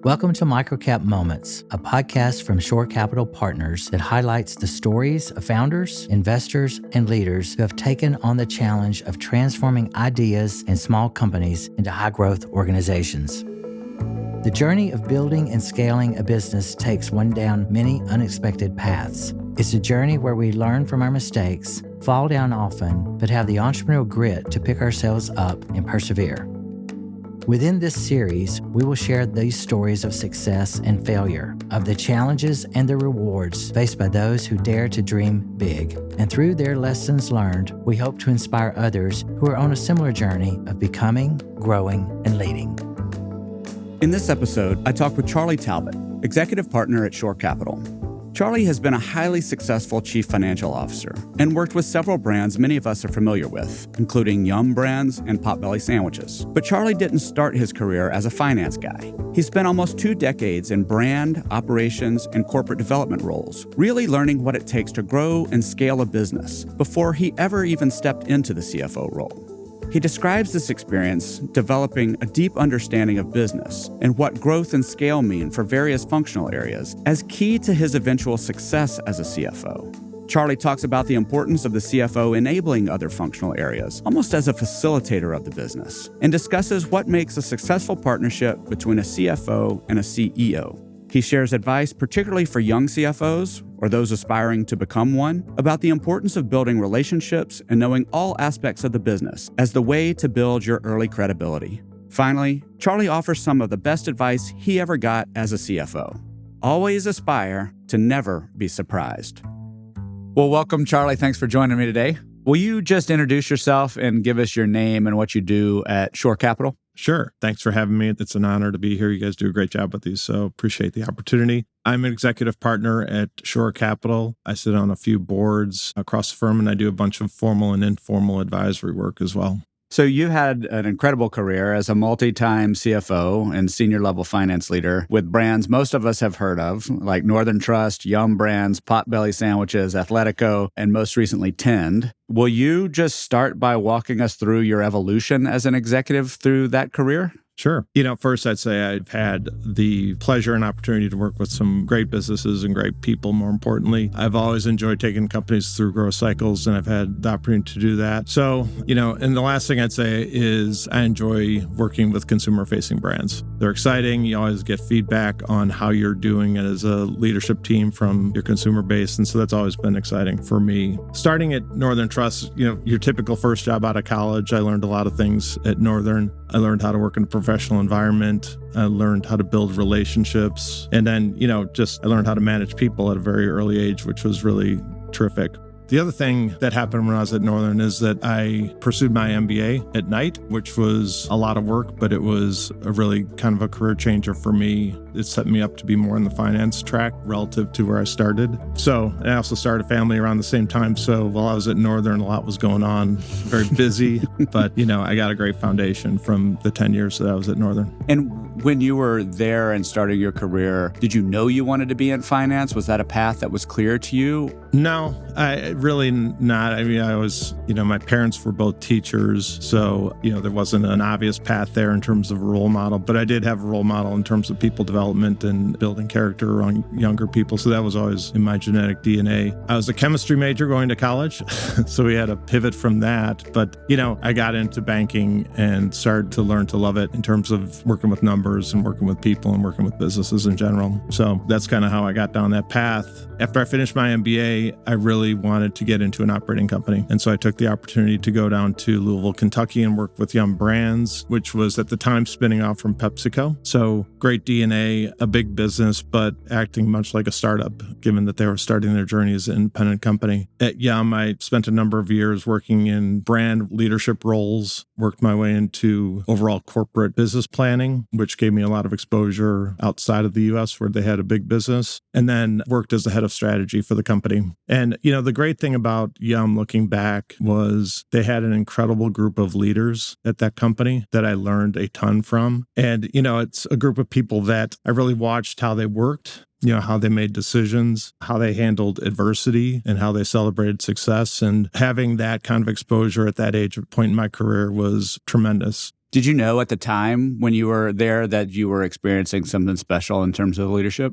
Welcome to Microcap Moments, a podcast from Shore Capital Partners that highlights the stories of founders, investors, and leaders who have taken on the challenge of transforming ideas and small companies into high-growth organizations. The journey of building and scaling a business takes one down many unexpected paths. It's a journey where we learn from our mistakes, fall down often, but have the entrepreneurial grit to pick ourselves up and persevere. Within this series, we will share these stories of success and failure, of the challenges and the rewards faced by those who dare to dream big. And through their lessons learned, we hope to inspire others who are on a similar journey of becoming, growing, and leading. In this episode, I talk with Charlie Talbot, executive partner at Shore Capital. Charlie has been a highly successful chief financial officer and worked with several brands many of us are familiar with, including Yum Brands and Potbelly sandwiches. But Charlie didn't start his career as a finance guy. He spent almost 2 decades in brand, operations, and corporate development roles, really learning what it takes to grow and scale a business before he ever even stepped into the CFO role. He describes this experience developing a deep understanding of business and what growth and scale mean for various functional areas as key to his eventual success as a CFO. Charlie talks about the importance of the CFO enabling other functional areas, almost as a facilitator of the business, and discusses what makes a successful partnership between a CFO and a CEO. He shares advice, particularly for young CFOs or those aspiring to become one, about the importance of building relationships and knowing all aspects of the business as the way to build your early credibility. Finally, Charlie offers some of the best advice he ever got as a CFO. Always aspire to never be surprised. Well, welcome, Charlie. Thanks for joining me today. Will you just introduce yourself and give us your name and what you do at Shore Capital? Sure. Thanks for having me. It's an honor to be here. You guys do a great job with these, so appreciate the opportunity. I'm an executive partner at Shore Capital. I sit on a few boards across the firm, and I do a bunch of formal and informal advisory work as well. So you had an incredible career as a multi-time CFO and senior level finance leader with brands most of us have heard of, like Northern Trust, Yum Brands, Potbelly sandwiches, Athletico, and most recently Tend. Will you just start by walking us through your evolution as an executive through that career? Sure. First I'd say I've had the pleasure and opportunity to work with some great businesses and great people, more importantly. I've always enjoyed taking companies through growth cycles, and I've had the opportunity to do that. So, and the last thing I'd say is I enjoy working with consumer-facing brands. They're exciting. You always get feedback on how you're doing as a leadership team from your consumer base, and so that's always been exciting for me. Starting at Northern Trust, your typical first job out of college, I learned a lot of things at Northern. I learned how to work in a professional environment. I learned how to build relationships. And then, I learned how to manage people at a very early age, which was really terrific. The other thing that happened when I was at Northern is that I pursued my MBA at night, which was a lot of work, but it was a really kind of a career changer for me. It set me up to be more in the finance track relative to where I started. So I also started a family around the same time. So while I was at Northern, a lot was going on, very busy, but I got a great foundation from the 10 years that I was at Northern. And when you were there and starting your career, did you know you wanted to be in finance? Was that a path that was clear to you? No, I really not. I mean, I was, my parents were both teachers, so, there wasn't an obvious path there in terms of a role model, but I did have a role model in terms of people development and building character on younger people, so that was always in my genetic DNA. I was a chemistry major going to college, so we had to pivot from that, but, I got into banking and started to learn to love it in terms of working with numbers and working with people and working with businesses in general. So that's kind of how I got down that path. After I finished my MBA, I really wanted to get into an operating company. And so I took the opportunity to go down to Louisville, Kentucky and work with Yum Brands, which was at the time spinning off from PepsiCo. So great DNA, a big business, but acting much like a startup, given that they were starting their journey as an independent company. At Yum, I spent a number of years working in brand leadership roles, worked my way into overall corporate business planning, which gave me a lot of exposure outside of the US where they had a big business, and then worked as the head of strategy for the company. And, the great thing about Yum looking back was they had an incredible group of leaders at that company that I learned a ton from. And, it's a group of people that I really watched how they worked, how they made decisions, how they handled adversity, and how they celebrated success. And having that kind of exposure at that age point in my career was tremendous. Did you know at the time when you were there that you were experiencing something special in terms of leadership?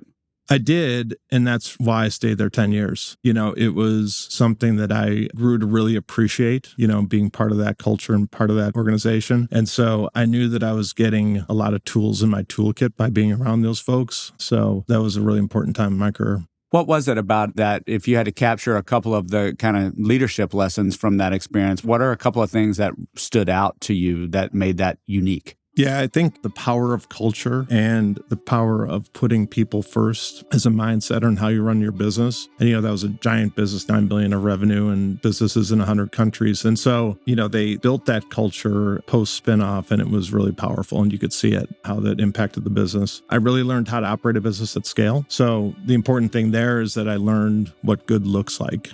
I did, and that's why I stayed there 10 years. It was something that I grew to really appreciate, being part of that culture and part of that organization. And so I knew that I was getting a lot of tools in my toolkit by being around those folks. So that was a really important time in my career. What was it about that, if you had to capture a couple of the kind of leadership lessons from that experience, what are a couple of things that stood out to you that made that unique? Yeah, I think the power of culture and the power of putting people first as a mindset on how you run your business. And, that was a giant business, $9 billion of revenue and businesses in 100 countries. And so, they built that culture post spinoff, and it was really powerful. And you could see it, how that impacted the business. I really learned how to operate a business at scale. So the important thing there is that I learned what good looks like.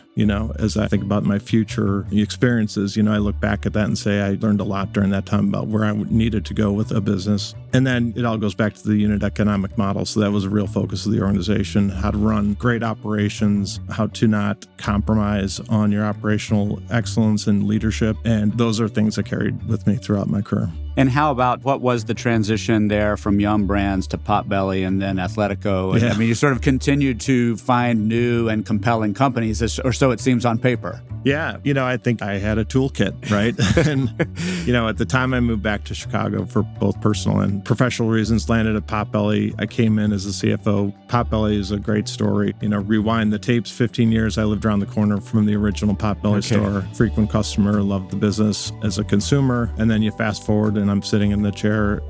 As I think about my future experiences, I look back at that and say I learned a lot during that time about where I needed to go with a business. And then it all goes back to the unit economic model. So that was a real focus of the organization, how to run great operations, how to not compromise on your operational excellence and leadership. And those are things I carried with me throughout my career. And how about what was the transition there from Yum Brands to Potbelly and then Athletico? Yeah. I mean, you sort of continued to find new and compelling companies, or so it seems on paper. Yeah. I think I had a toolkit, right? And, at the time I moved back to Chicago for both personal and professional reasons, landed at Potbelly. I came in as a CFO. Potbelly is a great story. Rewind the tapes, 15 years, I lived around the corner from the original Potbelly store. Frequent customer, loved the business as a consumer. And then you fast forward and I'm sitting in the chair,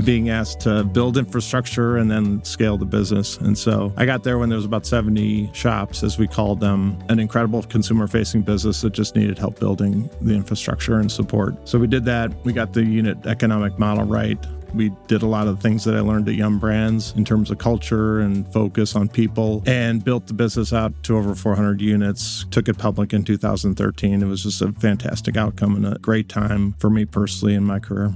being asked to build infrastructure and then scale the business. And so I got there when there was about 70 shops, as we called them, an incredible consumer-facing business that just needed help building the infrastructure and support. So we did that. We got the unit economic model right. We did a lot of the things that I learned at Yum Brands in terms of culture and focus on people, and built the business out to over 400 units, took it public in 2013. It was just a fantastic outcome and a great time for me personally in my career.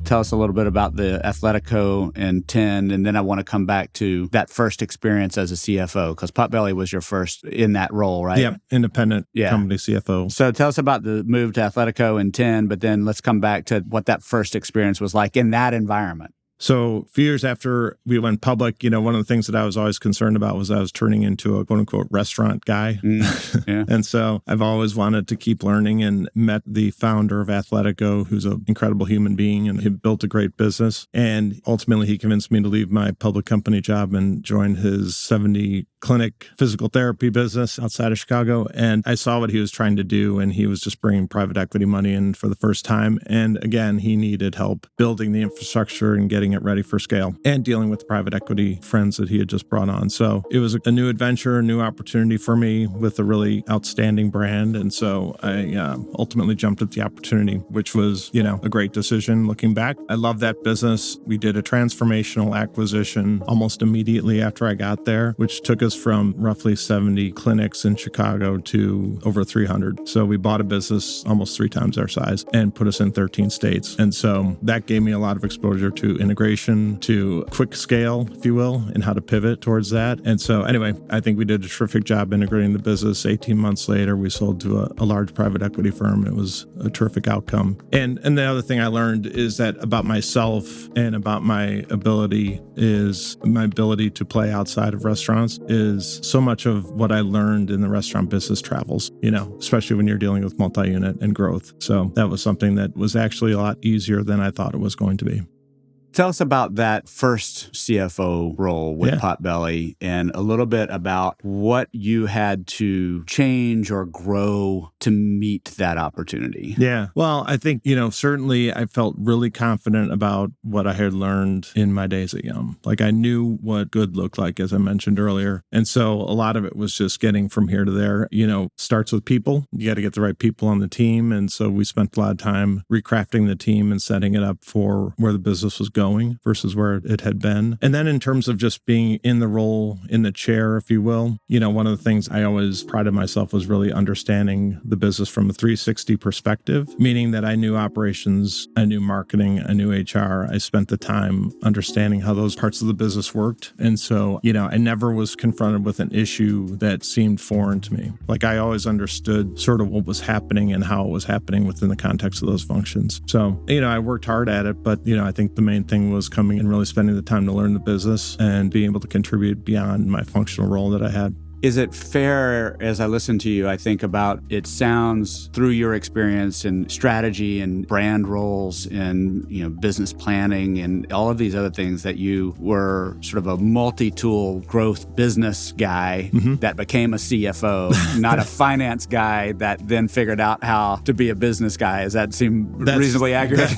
Tell us a little bit about the Athletico and 10, and then I want to come back to that first experience as a CFO, because Potbelly was your first in that role, right? Yeah, independent company CFO. So tell us about the move to Athletico and 10, but then let's come back to what that first experience was like in that environment. So a few years after we went public, one of the things that I was always concerned about was I was turning into a quote unquote restaurant guy. Yeah. And so I've always wanted to keep learning, and met the founder of Athletico, who's an incredible human being, and he built a great business. And ultimately he convinced me to leave my public company job and join his 70 clinic physical therapy business outside of Chicago. And I saw what he was trying to do, and he was just bringing private equity money in for the first time. And again, he needed help building the infrastructure and getting it ready for scale and dealing with private equity friends that he had just brought on. So it was a new adventure, a new opportunity for me with a really outstanding brand. And so I ultimately jumped at the opportunity, which was, a great decision looking back. I love that business. We did a transformational acquisition almost immediately after I got there, which took us from roughly 70 clinics in Chicago to over 300. So we bought a business almost 3 times our size and put us in 13 states. And so that gave me a lot of exposure to integration, to quick scale, if you will, and how to pivot towards that. And so anyway, I think we did a terrific job integrating the business. 18 months later, we sold to a large private equity firm. It was a terrific outcome. And the other thing I learned is that about myself and about my ability to play outside of restaurants is so much of what I learned in the restaurant business travels, especially when you're dealing with multi-unit and growth. So that was something that was actually a lot easier than I thought it was going to be. Tell us about that first CFO role with Potbelly, and a little bit about what you had to change or grow to meet that opportunity. Yeah. Well, I think, certainly I felt really confident about what I had learned in my days at Yum. Like I knew what good looked like, as I mentioned earlier. And so a lot of it was just getting from here to there. Starts with people. You got to get the right people on the team. And so we spent a lot of time recrafting the team and setting it up for where the business was going. going versus where it had been. And then in terms of just being in the role, in the chair, if you will, one of the things I always prided myself was really understanding the business from a 360 perspective, meaning that I knew operations, I knew marketing, I knew HR. I spent the time understanding how those parts of the business worked. And so, I never was confronted with an issue that seemed foreign to me. Like I always understood sort of what was happening and how it was happening within the context of those functions. So, I worked hard at it, but, I think the main thing was coming and really spending the time to learn the business and being able to contribute beyond my functional role that I had. Is it fair, as I listen to you, I think about it sounds through your experience in strategy and brand roles and, business planning and all of these other things that you were sort of a multi-tool growth business guy that became a CFO, not a finance guy that then figured out how to be a business guy. Does that seem reasonably accurate?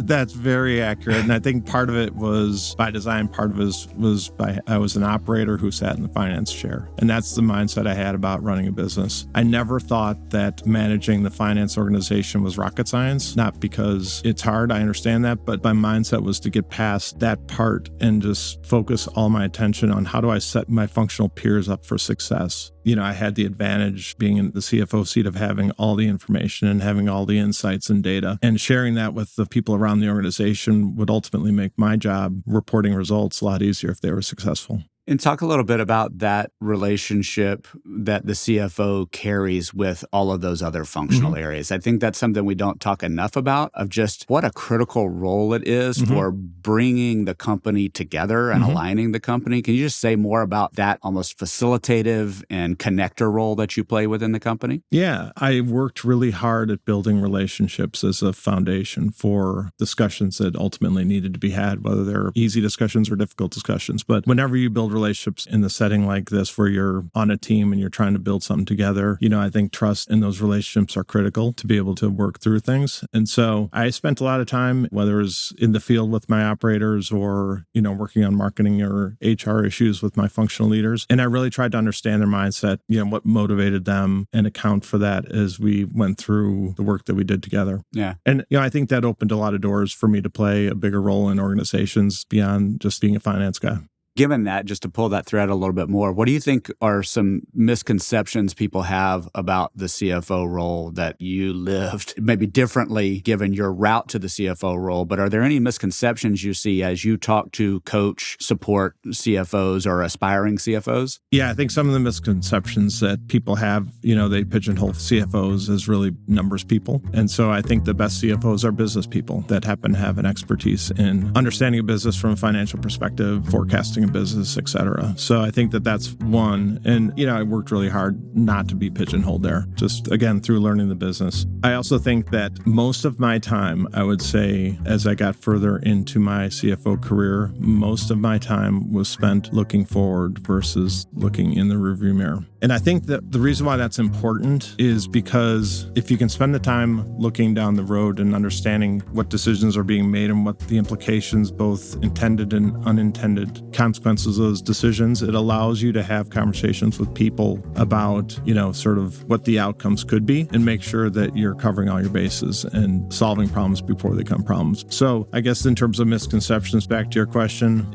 That's very accurate. And I think part of it was by design, part of it was by I was an operator who sat in the finance chair. And that's the mindset I had about running a business. I never thought that managing the finance organization was rocket science, not because it's hard, I understand that, but my mindset was to get past that part and just focus all my attention on how do I set my functional peers up for success. I had the advantage being in the CFO seat of having all the information and having all the insights and data, and sharing that with the people around the organization would ultimately make my job reporting results a lot easier if they were successful. And talk a little bit about that relationship that the CFO carries with all of those other functional areas. I think that's something we don't talk enough about, of just what a critical role it is for bringing the company together and aligning the company. Can you just say more about that almost facilitative and connector role that you play within the company? Yeah, I worked really hard at building relationships as a foundation for discussions that ultimately needed to be had, whether they're easy discussions or difficult discussions. But whenever you build relationships in the setting like this where you're on a team and you're trying to build something together, I think trust in those relationships are critical to be able to work through things. And so I spent a lot of time, whether it was in the field with my operators or, working on marketing or HR issues with my functional leaders. And I really tried to understand their mindset, what motivated them and account for that as we went through the work that we did together. Yeah. And, I think that opened a lot of doors for me to play a bigger role in organizations beyond just being a finance guy. Given that, just to pull that thread a little bit more, what do you think are some misconceptions people have about the CFO role that you lived maybe differently given your route to the CFO role? But are there any misconceptions you see as you talk to, coach, support CFOs or aspiring CFOs? Yeah, I think some of the misconceptions that people have, they pigeonhole CFOs as really numbers people. And so I think the best CFOs are business people that happen to have an expertise in understanding a business from a financial perspective, forecasting a business, et cetera. So I think that that's one. And, I worked really hard not to be pigeonholed there, just again, through learning the business. I also think that most of my time, I would say, as I got further into my CFO career, most of my time was spent looking forward versus looking in the rearview mirror. And I think that the reason why that's important is because if you can spend the time looking down the road and understanding what decisions are being made and what the implications, both intended and unintended consequences of those decisions, it allows you to have conversations with people about, sort of what the outcomes could be and make sure that you're covering all your bases and solving problems before they become problems. So I guess in terms of misconceptions, back to your question,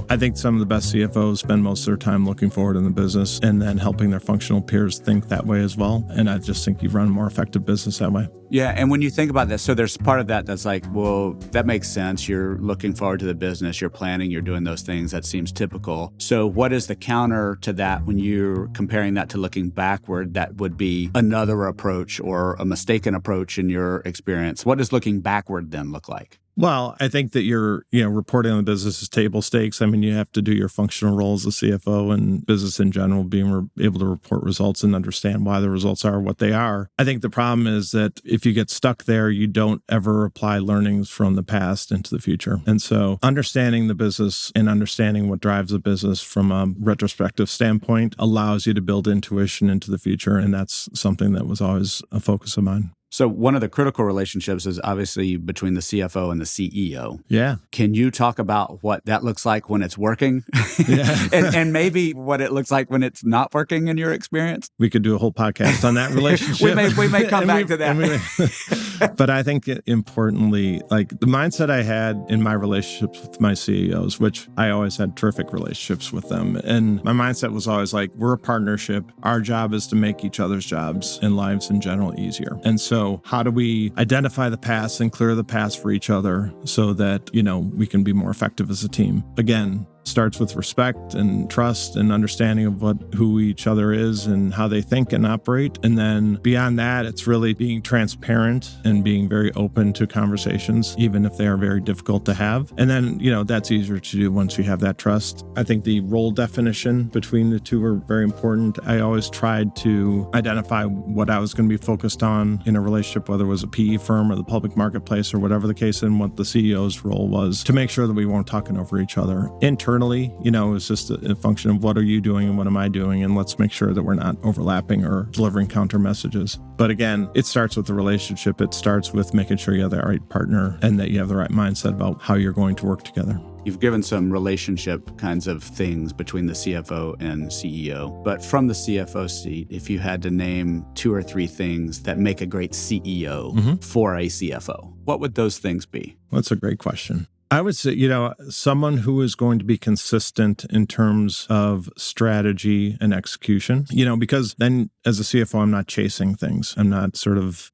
I think some of the best CFOs spend most of their time looking forward in the business and then helping their functional peers think that way as well. And I just think you run a more effective business that way. Yeah. And when you think about this, so there's part of that that's like, well, that makes sense. You're looking forward to the business, you're planning, you're doing those things. That seems typical. So what is the counter to that when you're comparing that to looking backward? That would be another approach or a mistaken approach in your experience. What does looking backward then look like? Well, I think that you're, reporting on the business is table stakes. I mean, you have to do your functional role as a CFO and business in general, being able to report results and understand why the results are what they are. I think the problem is that if you get stuck there, you don't ever apply learnings from the past into the future. And so understanding the business and understanding what drives the business from a retrospective standpoint allows you to build intuition into the future. And that's something that was always a focus of mine. So one of the critical relationships is obviously between the CFO and the CEO. Yeah. Can you talk about what that looks like when it's working? Yeah. and maybe what it looks like when it's not working in your experience? We could do a whole podcast on that relationship. we may come back to that. But I think importantly, like the mindset I had in my relationships with my CEOs, which I always had terrific relationships with them. And my mindset was always like, we're a partnership. Our job is to make each other's jobs and lives in general easier. And so how do we identify the paths and clear the paths for each other so that, we can be more effective as a team? Again, starts with respect and trust and understanding of who each other is and how they think and operate. And then beyond that, it's really being transparent and being very open to conversations, even if they are very difficult to have. And then, that's easier to do once you have that trust. I think the role definition between the two are very important. I always tried to identify what I was going to be focused on in a relationship, whether it was a PE firm or the public marketplace or whatever the case, and what the CEO's role was to make sure that we weren't talking over each other. Internally, it's just a function of what are you doing and what am I doing, and let's make sure that we're not overlapping or delivering counter messages. But again, it starts with the relationship. It starts with making sure you have the right partner and that you have the right mindset about how you're going to work together. You've given some relationship kinds of things between the CFO and CEO. But from the CFO seat, if you had to name 2 or 3 things that make a great CEO for a CFO, what would those things be? That's a great question. I would say, someone who is going to be consistent in terms of strategy and execution, because then as a CFO, I'm not chasing things. I'm not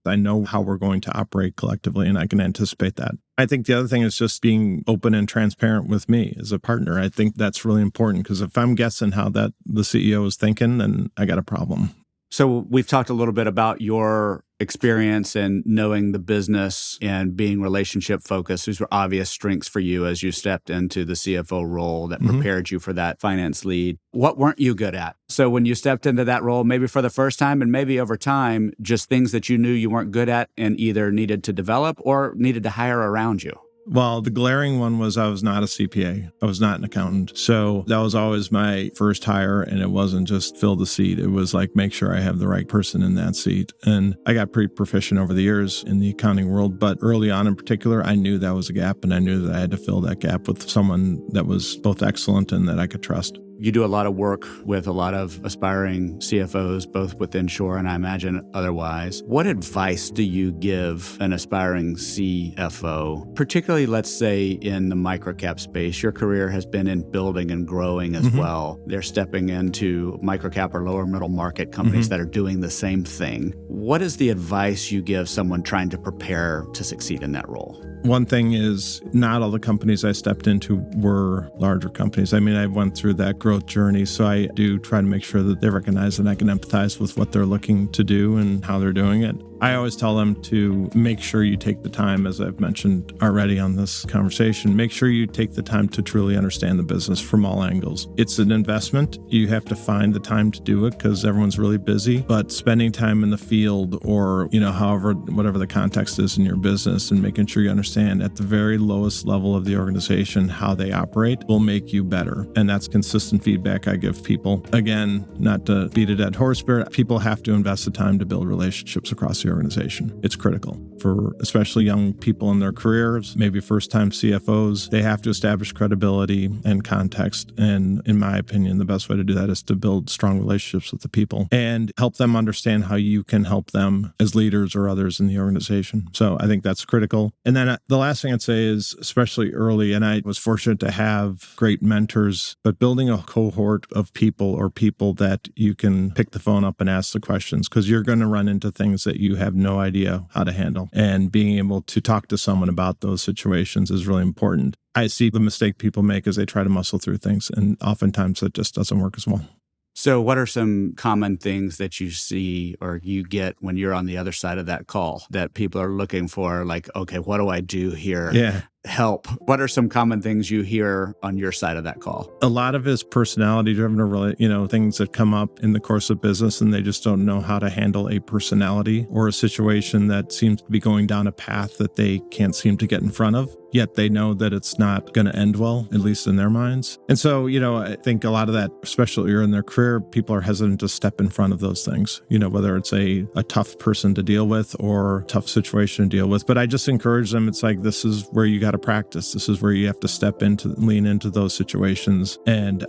I know how we're going to operate collectively and I can anticipate that. I think the other thing is just being open and transparent with me as a partner. I think that's really important because if I'm guessing how the CEO is thinking, then I got a problem. So we've talked a little bit about your experience and knowing the business and being relationship focused. These were obvious strengths for you as you stepped into the CFO role that prepared you for that finance lead. What weren't you good at? So when you stepped into that role, maybe for the first time and maybe over time, just things that you knew you weren't good at and either needed to develop or needed to hire around you. Well, the glaring one was I was not a CPA. I was not an accountant. So that was always my first hire. And it wasn't just fill the seat. It was like, make sure I have the right person in that seat. And I got pretty proficient over the years in the accounting world. But early on in particular, I knew that was a gap. And I knew that I had to fill that gap with someone that was both excellent and that I could trust. You do a lot of work with a lot of aspiring CFOs, both within Shore and I imagine otherwise. What advice do you give an aspiring CFO, particularly, let's say, in the microcap space? Your career has been in building and growing as well. They're stepping into microcap or lower middle market companies that are doing the same thing. What is the advice you give someone trying to prepare to succeed in that role? One thing is not all the companies I stepped into were larger companies. I mean, I went through that growth journey, so I do try to make sure that they recognize that I can empathize with what they're looking to do and how they're doing it. I always tell them to make sure you take the time, as I've mentioned already on this conversation, make sure you take the time to truly understand the business from all angles. It's an investment. You have to find the time to do it because everyone's really busy, but spending time in the field or, whatever the context is in your business and making sure you understand at the very lowest level of the organization how they operate will make you better. And that's consistent feedback I give people. Again, not to beat a dead horse, but people have to invest the time to build relationships across the organization. It's critical for especially young people in their careers, maybe first-time CFOs. They have to establish credibility and context. And in my opinion, the best way to do that is to build strong relationships with the people and help them understand how you can help them as leaders or others in the organization. So I think that's critical. And then the last thing I'd say is, especially early, and I was fortunate to have great mentors, but building a cohort of people or people that you can pick the phone up and ask the questions, because you're going to run into things that you have no idea how to handle. And being able to talk to someone about those situations is really important. I see the mistake people make is they try to muscle through things, and oftentimes it just doesn't work as well. So what are some common things that you see or you get when you're on the other side of that call that people are looking for? Like, okay, what do I do here? Yeah. help, what are some common things you hear on your side of that call? A lot of it is personality driven, or really, things that come up in the course of business and they just don't know how to handle a personality or a situation that seems to be going down a path that they can't seem to get in front of. Yet they know that it's not going to end well, at least in their minds. And so, I think a lot of that, especially early in their career, people are hesitant to step in front of those things, whether it's a tough person to deal with or a tough situation to deal with. But I just encourage them. It's like, this is where you got to practice. This is where you have to lean into those situations and,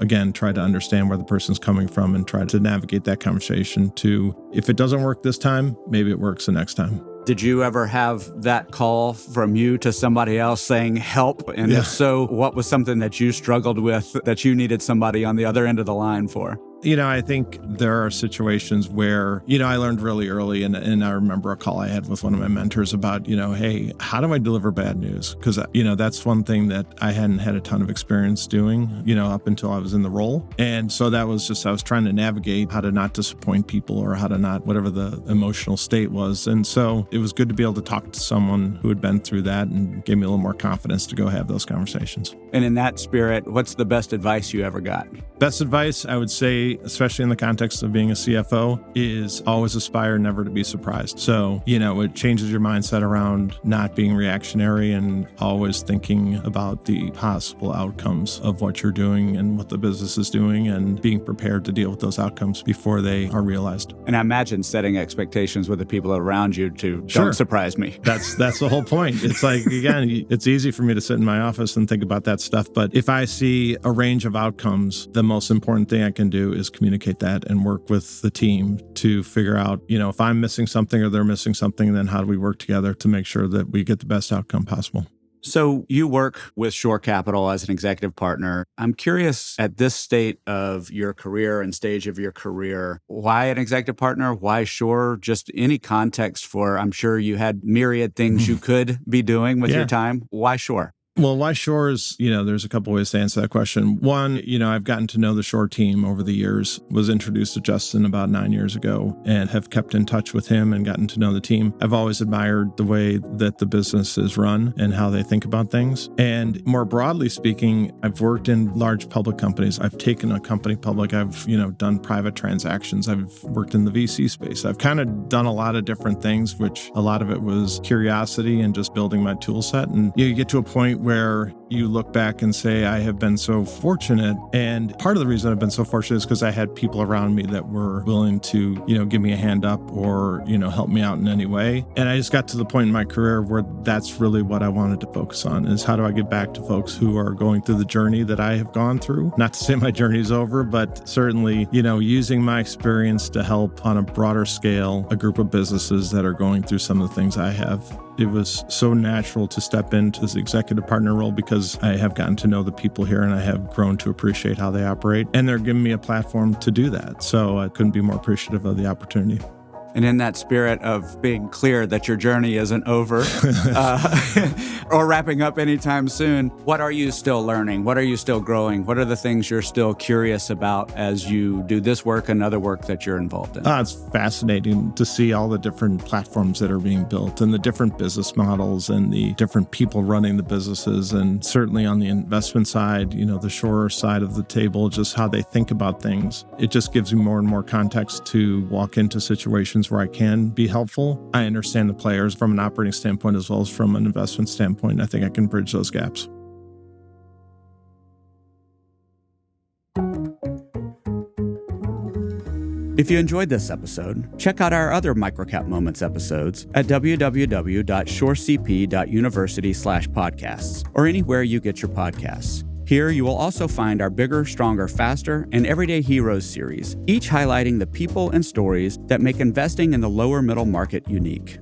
again, try to understand where the person's coming from and try to navigate that conversation to, if it doesn't work this time, maybe it works the next time. Did you ever have that call from you to somebody else saying help? And if so, what was something that you struggled with that you needed somebody on the other end of the line for? I think there are situations where, I learned really early, and I remember a call I had with one of my mentors about, hey, how do I deliver bad news? Because, that's one thing that I hadn't had a ton of experience doing, up until I was in the role. And so that was just, I was trying to navigate how to not disappoint people or how to not, whatever the emotional state was. And so it was good to be able to talk to someone who had been through that and gave me a little more confidence to go have those conversations. And in that spirit, what's the best advice you ever got? Best advice, I would say, especially in the context of being a CFO, is always aspire never to be surprised. So, it changes your mindset around not being reactionary and always thinking about the possible outcomes of what you're doing and what the business is doing and being prepared to deal with those outcomes before they are realized. And I imagine setting expectations with the people around you to don't surprise me. That's the whole point. It's like, again, it's easy for me to sit in my office and think about that stuff. But if I see a range of outcomes, the most important thing I can do is communicate that and work with the team to figure out, if I'm missing something or they're missing something, then how do we work together to make sure that we get the best outcome possible? So you work with Shore Capital as an executive partner. I'm curious, at this state of your career and stage of your career, why an executive partner? Why Shore? Just any context for, I'm sure you had myriad things you could be doing with your time. Why Shore? Well, why Shore is, there's a couple ways to answer that question. One, I've gotten to know the Shore team over the years, was introduced to Justin about 9 years ago and have kept in touch with him and gotten to know the team. I've always admired the way that the business is run and how they think about things. And more broadly speaking, I've worked in large public companies. I've taken a company public. I've, done private transactions. I've worked in the VC space. I've kind of done a lot of different things, which a lot of it was curiosity and just building my tool set. And you get to a point where you look back and say, I have been so fortunate. And part of the reason I've been so fortunate is because I had people around me that were willing to, give me a hand up or, help me out in any way. And I just got to the point in my career where that's really what I wanted to focus on, is how do I get back to folks who are going through the journey that I have gone through? Not to say my journey's over, but certainly, using my experience to help on a broader scale, a group of businesses that are going through some of the things I have. It was so natural to step into this executive partner role because I have gotten to know the people here and I have grown to appreciate how they operate. And they're giving me a platform to do that. So I couldn't be more appreciative of the opportunity. And in that spirit of being clear that your journey isn't over or wrapping up anytime soon, what are you still learning? What are you still growing? What are the things you're still curious about as you do this work and other work that you're involved in? It's fascinating to see all the different platforms that are being built and the different business models and the different people running the businesses. And certainly on the investment side, the Shore side of the table, just how they think about things. It just gives me more and more context to walk into situations where I can be helpful. I understand the players from an operating standpoint as well as from an investment standpoint. I think I can bridge those gaps. If you enjoyed this episode, check out our other Microcap Moments episodes at www.shorecp.university/podcasts or anywhere you get your podcasts. Here, you will also find our Bigger, Stronger, Faster, and Everyday Heroes series, each highlighting the people and stories that make investing in the lower middle market unique.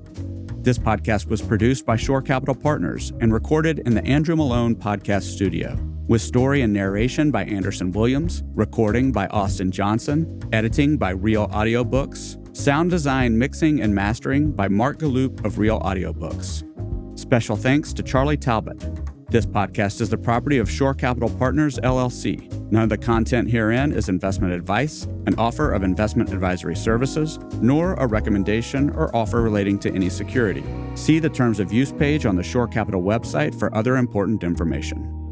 This podcast was produced by Shore Capital Partners and recorded in the Andrew Malone Podcast Studio, with story and narration by Anderson Williams, recording by Austin Johnson, editing by Real Audiobooks, sound design, mixing, and mastering by Mark Galloop of Real Audiobooks. Special thanks to Charlie Talbot. This podcast is the property of Shore Capital Partners, LLC, None of the content herein is investment advice, an offer of investment advisory services, nor a recommendation or offer relating to any security. See the Terms of Use page on the Shore Capital website for other important information.